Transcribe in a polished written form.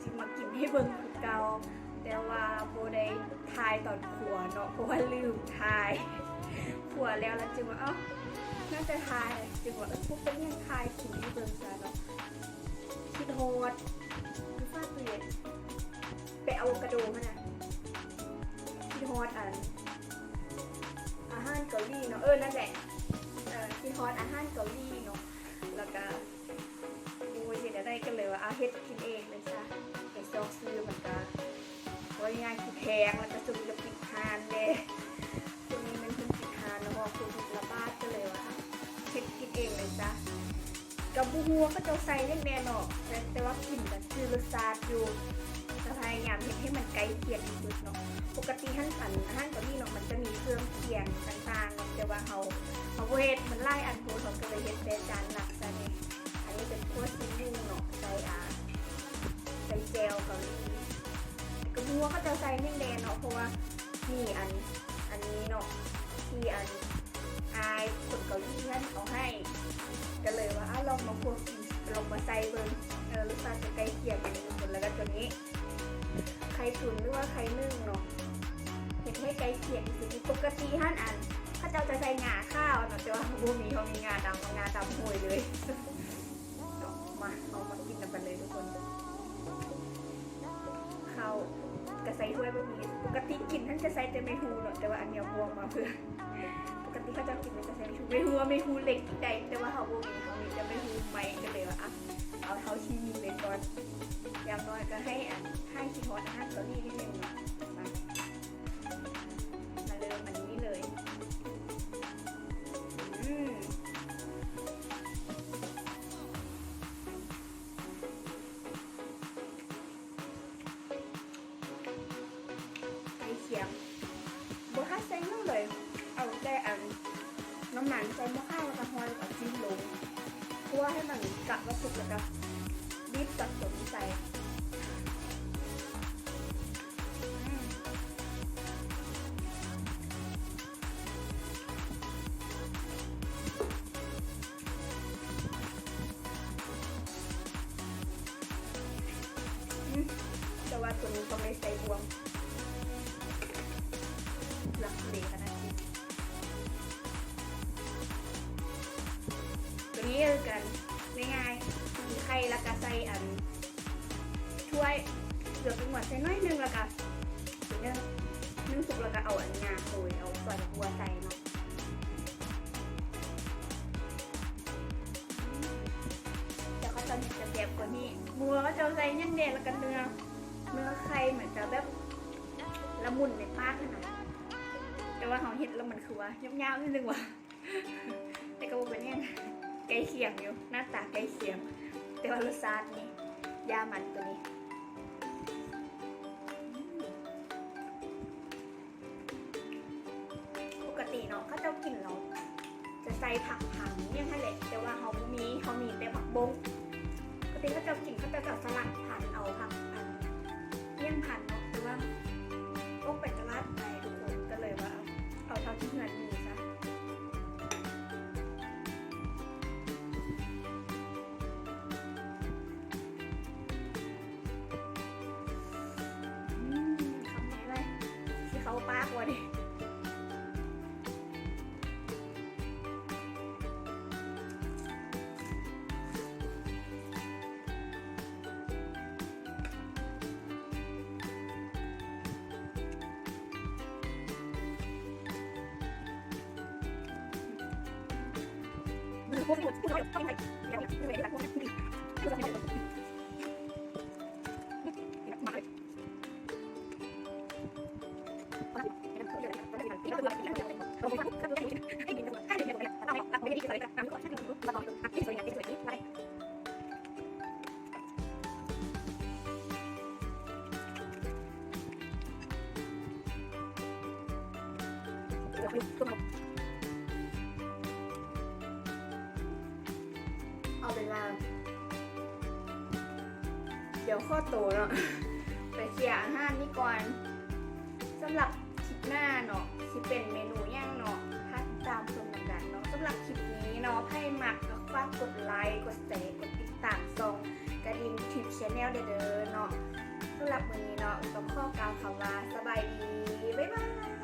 สิมากินให้เบิ่งคือเก่าแต่ว่าโบได้ทายตอนขัวเนาะเพราะว่าลืมทายขัวแล้วจึงว่าน่าจะทายจึงว่าพวกเป็นยังทายกินให้เบิ่งซะเนาะคิดโหดคือฟาดเปลี่ยนไปเอากระโดดมานะคิดโหดอาหารเกาหลีเนาะนั่นแหละคิดโหดอาหารเกาหลีเนาะแล้วก็เห็นอะไรกันเลยว่าเฮ็ดกินเองเลยจ้ะไอ้ซอกซื้อมันก็ว่าง่ายคือแพงแล้วก็สุดจะปิดทานเลยตรงนี้มันเพิ่งปิดทานแล้วพอคุณระบาดก็เลยว่าเฮ็ดกินเองเลยจ้ะกับบูฮัวก็จะใส่เล็กแน่นอนแต่ว่ากินแบบคือรสชาติอยู่จะพยายามเฮ็ดให้มันใกล้เคียงที่สุดเนาะปกติอาหารเกาหลีเนาะมันจะมีเครื่องเคียงต่างๆเนาะแต่ว่าเขาเฮ็ดมันไล่อันโบเขาก็เลยเฮ็ดเป็นจานหลักซะนี่อันนี้เป็นคั่วซีอิ๊วเนาะใส่เจลเกาหลีกระบัวก็จะใส่เน่งแดงเนาะเพราะว่านี่อันนี้เนาะที่คนเกาหลีท่านเขาให้ก็เลยว่าลองมาคั่วกินลองมาใส่เบิ่งรสชาติจะใกล้เคียงกันทุกคนแล้วก็ตัวนี้ไข่ตุ๋นหรือว่าไข่นึ่งเนาะเห็นให้ใกล้เคียงที่สุดปกติท่านข้าเจ้าจะใส่งาข้าวเนาะแต่ว่าบูมีเขามีงาดำห่วยเลยมาเอามากินกันเลยทุกคนเขากระใส่ถ้วยบะหมี่ปกติกินท่านจะใส่แต่ไม่ฮูเนาะแต่ว่าอันเนี้ยบวงมาเพื่อปกติเขาจะกินมันจะใส่ไม่ฮูเล็กใดแต่ว่าเขาบวงเขามีจะไม่ฮูไม่ก็เลยว่าเอาเท่าที่มีเลยก่อนอย่างน้อยก็ให้คิดฮอตอาหารเกาหลีนิดนึงเนาะมาเลยมันนี้เลยเขียงบัวข้าใส่นู่นเลยเอาแต่น้ำมันใส่มะข้าวแล้วก็หอยกับจิ้มลงเพื่อให้มันกลับมาสุกแล้วก็รีบจัดสมใส่แต่ว่าตัวนี้ต้องไม่ใส่บวงหลักเด็กขนาดนี้ตัวนี้กันง่ายๆมีไข่แล้วก็ใส่ช่วยเดือดเป็นหมดใส่น้อยนึงแล้วก็นึ่งสุกแล้วก็เอางาโรยเอาส่วนหัวใส่เนาะแต่เขาจะมีจะแซ่บกว่านี้บัวก็จะใส่ยังเด่นแล้วก็เนื้อไข่เหมือนจะแบบละมุนในปากขนาดแต่ว่าเขาเห็นแล้วมันคือว่ายาวๆนิดนึงว่ะแต่ก็เป็นยังใกล้เคียงอยู่หน้าตาใกล้เคียงแต่ว่ารสชาตินี่ยามันตัวนี้ปกติเนาะเขาจะกินเราจะใส่ผักเนี่ยนั่นแหละแต่ว่าเขามีแต่ผักบงปกติเขาจะกินเขาจะสลัดผันเอาผักเลี่ยงผันเนาะแต่ว่าก็เป็นตลาดในทุกคนก็เลยว่าเอาเท่าที่เงินมีซะคำไหนเลยที่เขาปากวะดิพวกนี้ต้องไปอย่างนี้เลยนะพวกนี้คือจะเป็นมาเลยเอาเป็นว่าเดี๋ยวข้อโตเนาะไปเคลียร์อาหารนี่ก่อนสำหรับคลิปหน้าเนาะที่เป็นเมนูย่างเนาะถ้าตามชมดังๆเนาะสำหรับคลิปนี้เนาะให้มักก็ฝากกดไลค์กดแชร์กดติดตามส่องกระดิ่งทิปชาแนลเด้อเนาะ ำหรับมื้อนี้เนาะต้องขอกล่าวคำว่าสบายดีบ๊ายบาย